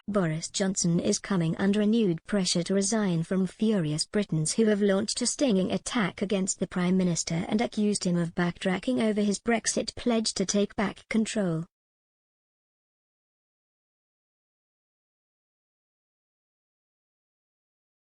Boris Johnson is coming under renewed pressure to resign from furious Britons who have launched a stinging attack against the Prime Minister and accused him of backtracking over his Brexit pledge to take back control.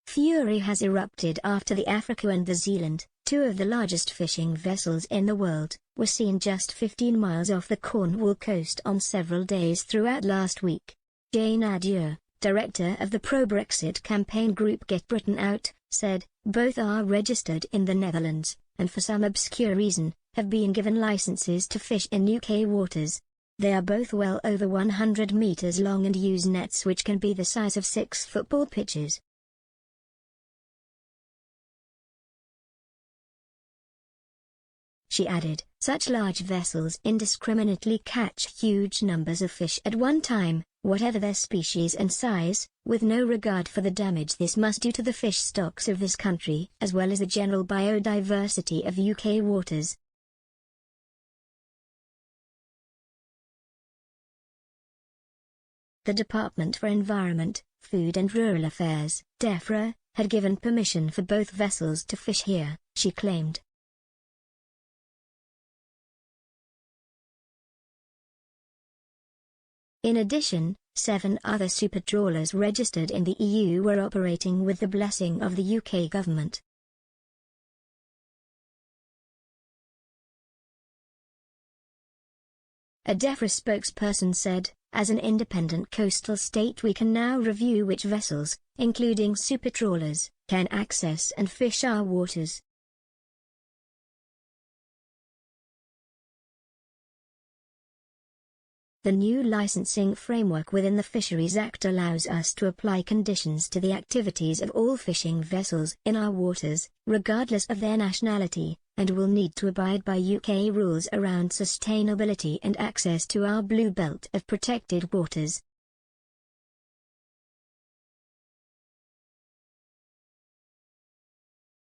Fury has erupted after the Africa and the Zealand, two of the largest fishing vessels in the world, were seen just 15 miles off the Cornwall coast on several days throughout last week. Jane Adieu, director of the pro-Brexit campaign group Get Britain Out, said, "Both are registered in the Netherlands, and for some obscure reason, have been given licenses to fish in UK waters. They are both well over 100 meters long and use nets which can be the size of 6 football pitches." She added, "Such large vessels indiscriminately catch huge numbers of fish at one time, whatever their species and size, with no regard for the damage this must do to the fish stocks of this country as well as the general biodiversity of UK waters." The Department for Environment, Food and Rural Affairs, DEFRA, had given permission for both vessels to fish here, she claimed. In addition, 7 other super trawlers registered in the EU were operating with the blessing of the UK government. A DEFRA spokesperson said, "As an independent coastal state we can now review which vessels, including super trawlers, can access and fish our waters." The new licensing framework within the Fisheries Act allows us to apply conditions to the activities of all fishing vessels in our waters, regardless of their nationality, and will need to abide by UK rules around sustainability and access to our blue belt of protected waters.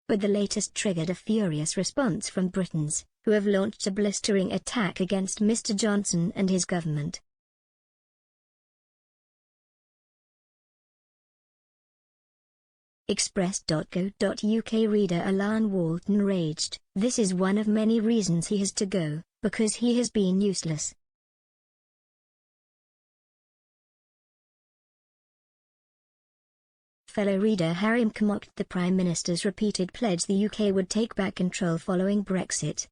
But the latest triggered a furious response from Britons, who have launched a blistering attack against Mr. Johnson and his government. Express.co.uk reader Alan Walton raged, "This is one of many reasons he has to go, because he has been useless." Fellow reader Harry mocked the Prime Minister's repeated pledge the UK would take back control following Brexit.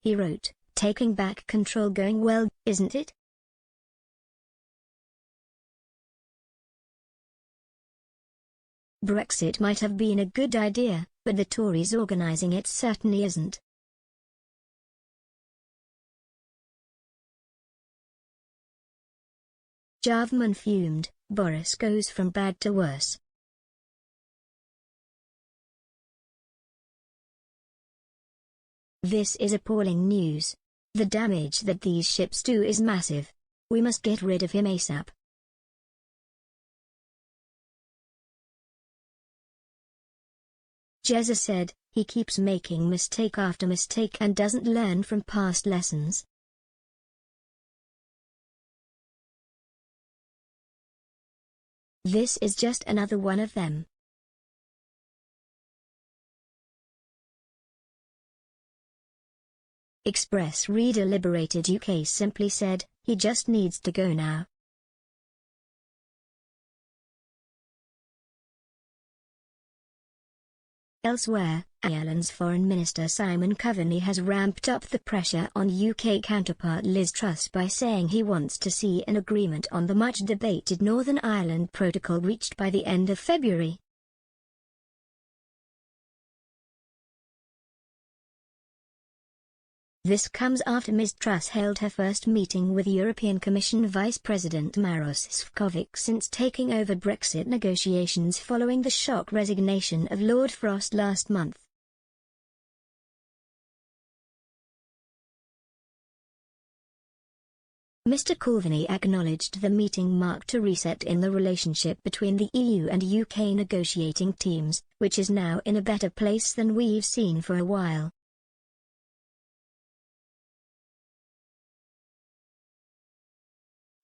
He wrote, "Taking back control going well, isn't it? Brexit might have been a good idea, but the Tories organising it certainly isn't." Jarvman fumed, "Boris goes from bad to worse." "This is appalling news. The damage that these ships do is massive. We must get rid of him ASAP." Jezza said, "He keeps making mistake after mistake and doesn't learn from past lessons." "This is just another one of them." Express reader Liberated UK simply said, "He just needs to go now." Elsewhere, Ireland's Foreign Minister Simon Coveney has ramped up the pressure on UK counterpart Liz Truss by saying he wants to see an agreement on the much-debated Northern Ireland Protocol reached by the end of February. This comes after Ms. Truss held her first meeting with European Commission Vice President Maros Sefcovic since taking over Brexit negotiations following the shock resignation of Lord Frost last month. Mr. Coveney acknowledged the meeting marked a reset in the relationship between the EU and UK negotiating teams, which is now in a better place than we've seen for a while.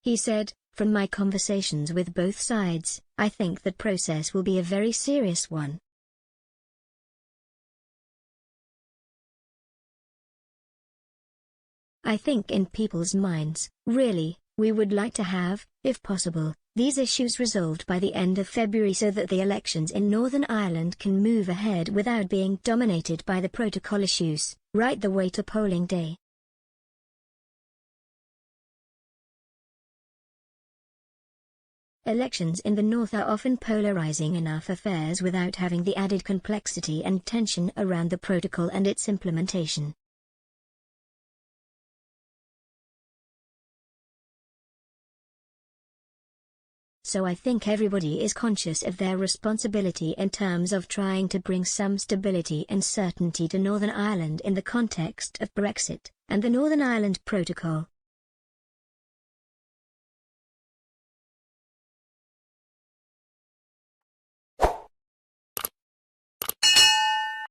He said, "From my conversations with both sides, I think that process will be a very serious one. I think in people's minds, really, we would like to have, if possible, these issues resolved by the end of February so that the elections in Northern Ireland can move ahead without being dominated by the protocol issues, right the way to polling day." Elections in the North are often polarizing enough affairs without having the added complexity and tension around the protocol and its implementation. So I think everybody is conscious of their responsibility in terms of trying to bring some stability and certainty to Northern Ireland in the context of Brexit and the Northern Ireland Protocol.